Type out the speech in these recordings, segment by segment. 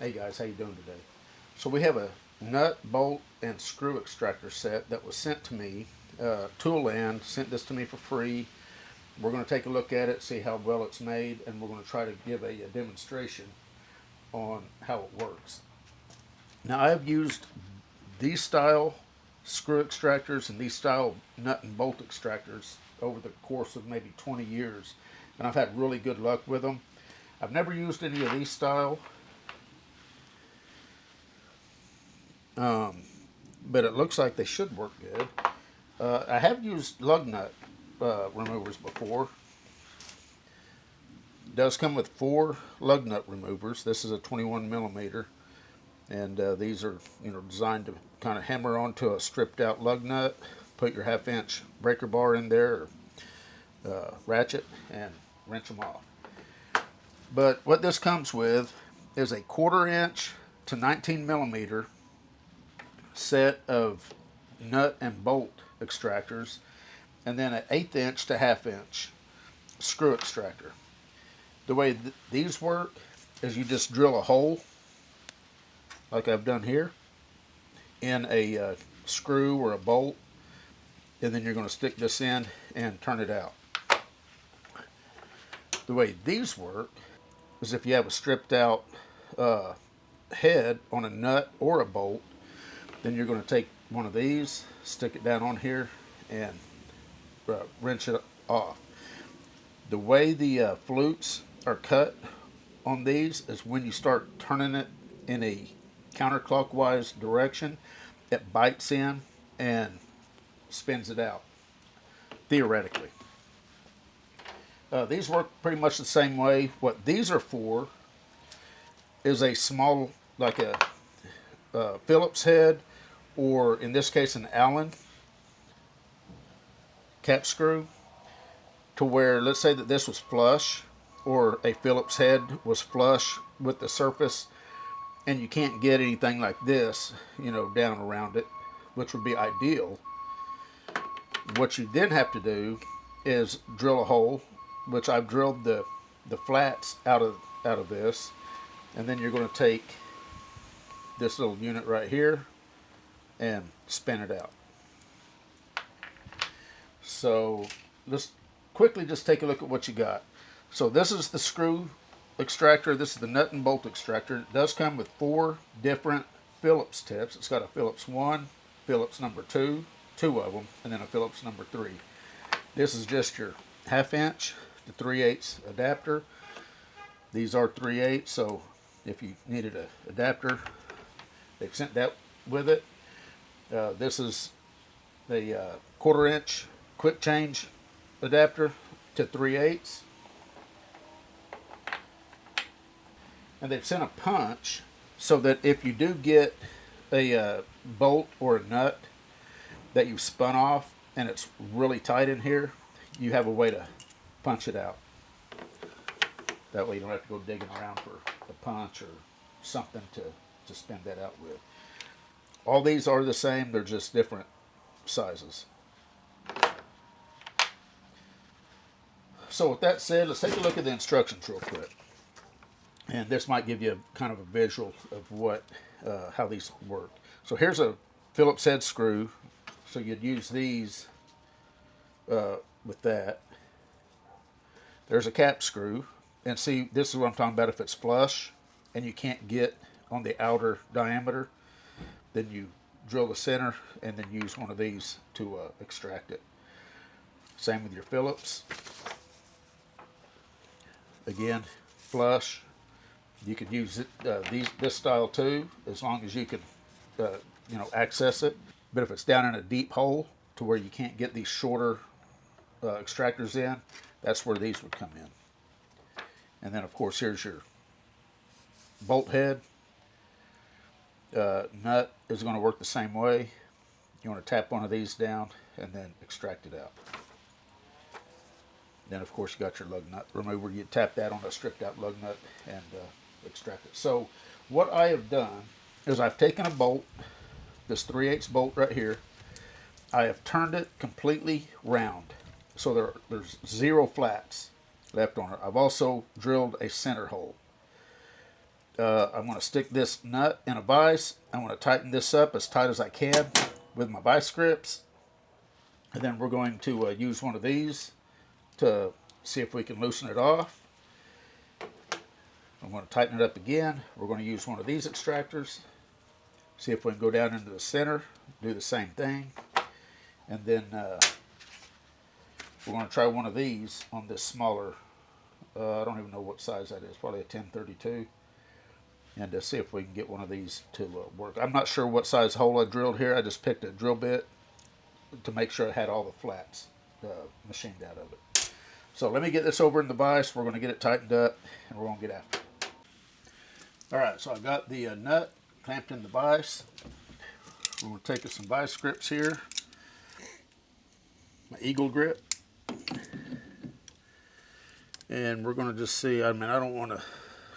Hey guys, how you doing today? So we have a nut, bolt, and screw extractor set that was sent to me. Toolant sent this to me for free. We're going to take a look at it, see how well it's made, and we're going to try to give a demonstration on how it works. Now I've used these style screw extractors and these style nut and bolt extractors over the course of maybe 20 years, and I've had really good luck with them. I've never used any of these style. Um, but it looks like they should work good. I have used lug nut removers before. It does come with 4 lug nut removers. This is a 21 millimeter, and these are designed to kind of hammer onto a stripped out lug nut. Put your 1/2 inch breaker bar in there, or ratchet, and wrench them off. But what this comes with is a 1/4 inch to 19 millimeter set of nut and bolt extractors, and then an 1/8 inch to 1/2 inch screw extractor. The way these work is you just drill a hole, like I've done here, in a screw or a bolt, and then you're going to stick this in and turn it out. The way these work is if you have a stripped out head on a nut or a bolt, then you're going to take one of these, stick it down on here, and wrench it off. The way the flutes are cut on these is when you start turning it in a counterclockwise direction, it bites in and spins it out, theoretically. These work pretty much the same way. What these are for is a small, like a Phillips head, or in this case an Allen cap screw, to where, let's say that this was flush, or a Phillips head was flush with the surface, and you can't get anything like this, down around it, which would be ideal. What you then have to do is drill a hole, which I've drilled the flats out of this, and then you're going to take this little unit right here and spin it out. So let's quickly just take a look at what you got. So this is the screw extractor. This is the nut and bolt extractor. It does come with 4 different Phillips tips. It's got a Phillips 1, Phillips number 2, 2 of them, and then a Phillips number 3. This is just your 1/2 inch to 3/8 adapter. These are 3/8, so if you needed an adapter, they've sent that with it. This is the 1/4 inch quick change adapter to 3/8. And they've sent a punch so that if you do get a bolt or a nut that you've spun off and it's really tight in here, you have a way to punch it out. That way you don't have to go digging around for a punch or something to spin that out with. All these are the same, they're just different sizes. So with that said, let's take a look at the instructions real quick. And this might give you kind of a visual of how these work. So here's a Phillips head screw. So you'd use these with that. There's a cap screw. And see, this is what I'm talking about. If it's flush and you can't get on the outer diameter, then you drill the center and then use one of these to extract it. Same with your Phillips. Again, flush. You could use this style too, as long as you can, access it. But if it's down in a deep hole to where you can't get these shorter extractors in, that's where these would come in. And then, of course, here's your bolt head. Nut is going to work the same way. You want to tap one of these down and then extract it out. Then, of course, you got your lug nut remover. You tap that on a stripped out lug nut and extract it. So what I have done is I've taken a bolt, this 3/8 bolt right here. I have turned it completely round, so there's 0 flats left on it. I've also drilled a center hole. I'm going to stick this nut in a vise. I'm going to tighten this up as tight as I can with my vise grips. And then we're going to use one of these to see if we can loosen it off. I'm going to tighten it up again. We're going to use one of these extractors. See if we can go down into the center, do the same thing. And then we're going to try one of these on this smaller, I don't even know what size that is, probably a 1032. And see if we can get one of these to work. I'm not sure what size hole I drilled here. I just picked a drill bit to make sure it had all the flats machined out of it. So let me get this over in the vise. We're going to get it tightened up, and we're going to get after it. All right, so I've got the nut clamped in the vise. We're going to take some vise grips here. My eagle grip. And we're going to just see, I mean, I don't want to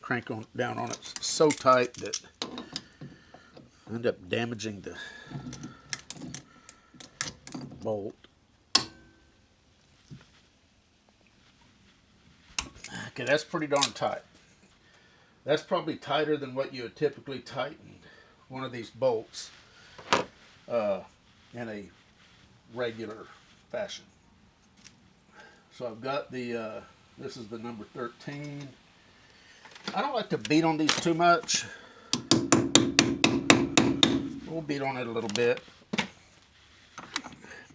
crank down on it so tight that I end up damaging the bolt. Okay, that's pretty darn tight. That's probably tighter than what you would typically tighten one of these bolts in a regular fashion. So I've got the, this is the number 13. I don't like to beat on these too much. We'll beat on it a little bit.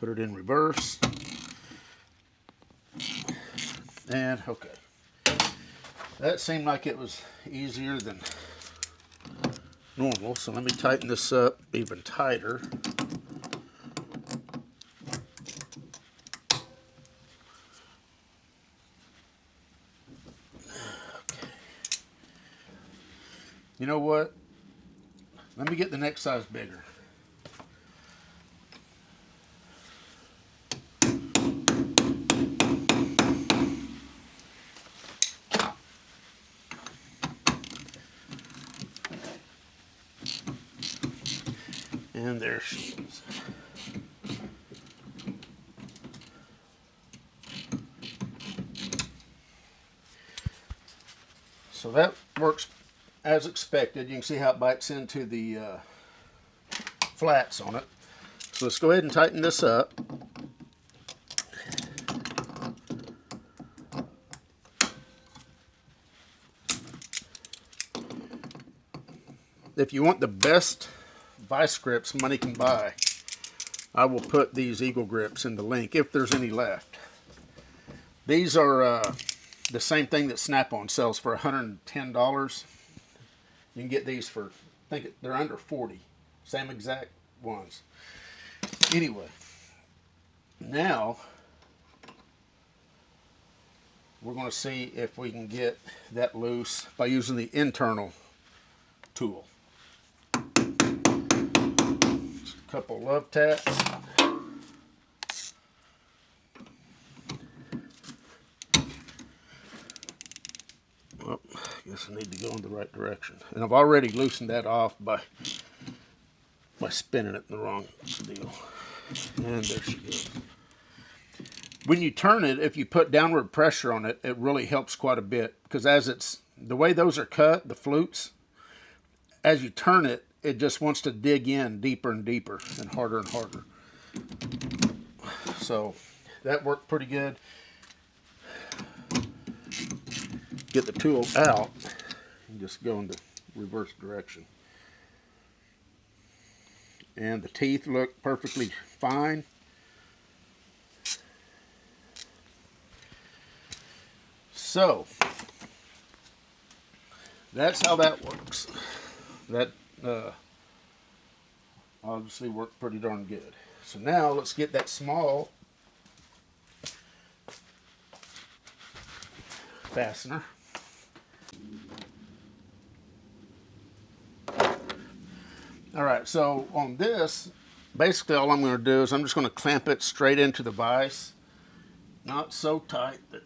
Put it in reverse. And okay. That seemed like it was easier than normal, so let me tighten this up even tighter. Okay. You know what? Let me get the next size bigger. And there she is. So that works as expected. You can see how it bites into the flats on it. So let's go ahead and tighten this up. If you want the best vice grips money can buy, I will put these eagle grips in the link if there's any left. These are the same thing that Snap-on sells for $110. You can get these for, I think they're under 40. Same exact ones. Anyway, now we're going to see if we can get that loose by using the internal tool. A couple love taps. Well, I guess I need to go in the right direction. And I've already loosened that off by spinning it in the wrong deal. And there she goes. When you turn it, if you put downward pressure on it, it really helps quite a bit, because as it's, the way those are cut, the flutes, as you turn it, it just wants to dig in deeper and deeper and harder and harder. So that worked pretty good. Get the tool out and just go in the reverse direction. And the teeth look perfectly fine. So that's how that works. That obviously worked pretty darn good. So now let's get that small fastener. All right, so on this, basically all I'm going to do is I'm just going to clamp it straight into the vise. Not so tight that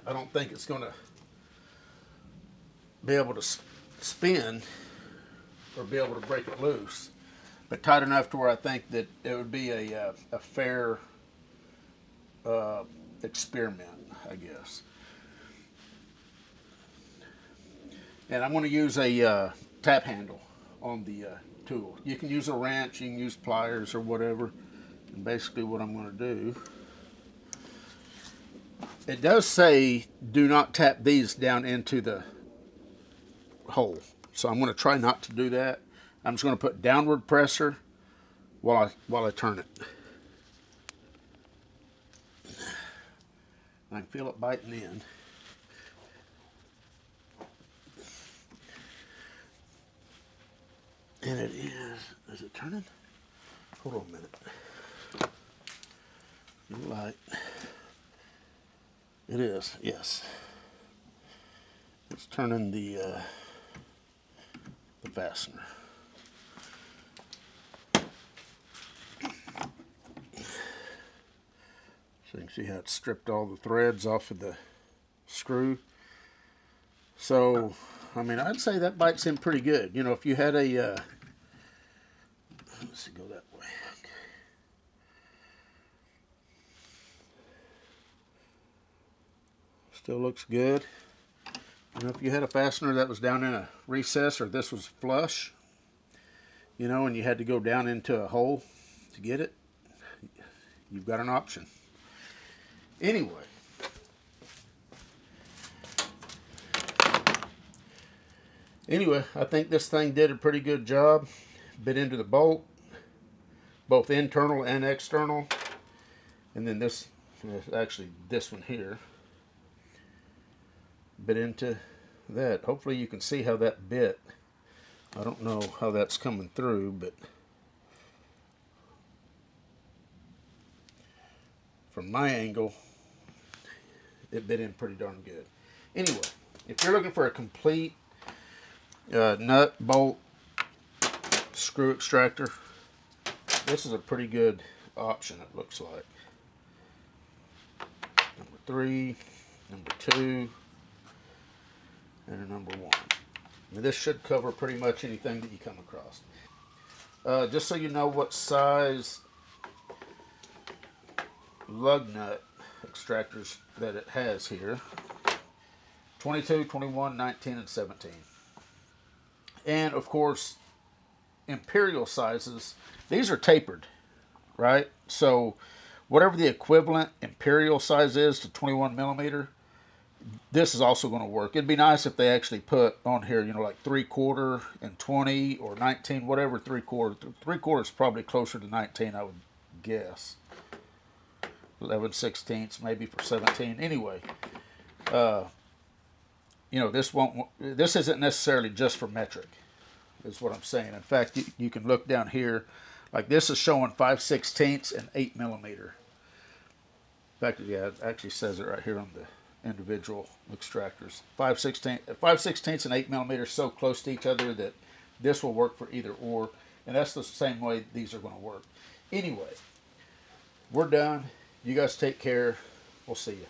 I don't think it's going to be able to spin or be able to break it loose, but tight enough to where I think that it would be a fair experiment, I guess. And I'm going to use a tap handle on the tool. You can use a wrench, you can use pliers or whatever. And basically what I'm going to do, it does say do not tap these down into the hole. So I'm going to try not to do that. I'm just going to put downward pressure while I turn it. I can feel it biting in. And it is it turning? Hold on a minute. No light. It is, yes. It's turning the fastener. So you can see how it stripped all the threads off of the screw. So, I mean, I'd say that bites in pretty good. You know, if you had a, let's see, go that way. Okay. Still looks good. You know, if you had a fastener that was down in a recess or this was flush, you know, and you had to go down into a hole to get it, you've got an option. Anyway, I think this thing did a pretty good job. Bit into the bolt, both internal and external. And then this, actually this one here, bit into that. Hopefully you can see how that bit. I don't know how that's coming through, but from my angle, it bit in pretty darn good. Anyway, if you're looking for a complete nut, bolt, screw extractor, this is a pretty good option, it looks like. Number 3, number 2, and a number 1. Now, this should cover pretty much anything that you come across. Just so you know what size lug nut extractors that it has here: 22, 21, 19, and 17. And of course, imperial sizes, these are tapered, right? So whatever the equivalent imperial size is to 21 millimeter, this is also going to work. It'd be nice if they actually put on here, you know, like 3/4 and 20 or 19, whatever 3/4. 3/4 is probably closer to 19, I would guess. 11/16, maybe for 17. Anyway, you know, this isn't necessarily just for metric, is what I'm saying. In fact, you can look down here, like this is showing 5/16 and 8 millimeter. In fact, yeah, it actually says it right here on the individual extractors. 5/16 and 8 millimeters, so close to each other that this will work for either or, and that's the same way these are going to work. Anyway, we're done. You guys take care. We'll see you.